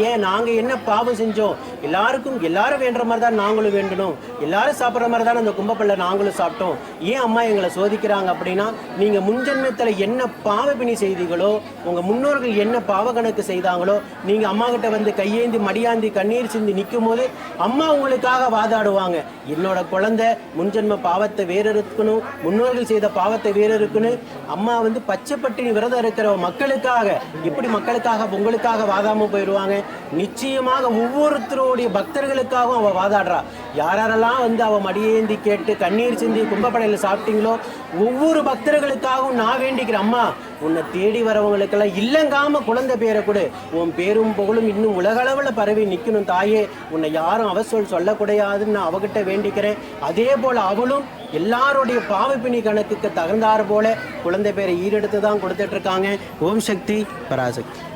ஏன் நாங்கள் என்ன பாவம் செஞ்சோம்? எல்லாரும் வேண்டுற மாதிரி தான் நாங்களும் வேண்டணும், எல்லாரும் சாப்பிட்ற மாதிரி தான் அந்த கும்பப்பல்ல நாங்களும் சாப்பிட்டோம். ஏன் அம்மா எங்களை சோதிக்கிறாங்க அப்படின்னா, நீங்கள் முன்ஜென்மத்தில் என்ன பாவப்பிணி செய்தீங்களோ, உங்கள் முன்னோர்கள் என்ன பாவ கணக்கு செய்தாங்களோ, நீங்கள் அம்மா கிட்ட வந்து கையேந்தி மடியாந்தி கண்ணீர் சிந்தி நிற்கும் போது அம்மா உங்களுக்காக வாதாடுவாங்க. என்னோட குழந்தை முன்ஜென்ம பாவத்தை வேறு இருக்கணும், முன்னோர்கள் செய்த பாவத்தை வேறு இருக்கணும். அம்மா வந்து பச்சை பட்டினி விரதம் இருக்கிற மக்களுக்காக, இப்படி மக்களுக்காக உங்களுக்காக வாதாம போயிடுவாங்க. நிச்சயமாக ஒவ்வொருத்தருடைய பக்தர்களுக்காகவும் அவள் வாதாடுறா. யாரெல்லாம் வந்து அவள் மடியேந்தி கேட்டு கண்ணீர் சிந்தி கும்பப்படையில் சாப்பிட்டீங்களோ ஒவ்வொரு பக்தர்களுக்காகவும் நான் வேண்டிக்கிறேன், அம்மா உன்னை தேடி வரவங்களுக்கெல்லாம் இல்லங்காம குழந்தை பேரை கொடு, உன் பேரும் புகழும் இன்னும் உலகளவில் பரவி நிற்கணும் தாயே, உன்னை யாரும் அவசொல் சொல்லக்கூடாதுன்னு நான் அவகிட்ட வேண்டிக்கிறேன். அதே போல் அவளும் எல்லாருடைய பாவப்பிணி கணக்குக்கு தகுந்தாறு போல குழந்தை பேரை ஈடெடுத்து தான் கொடுத்துட்டு இருக்காங்க. ஓம் சக்தி பராசக்தி.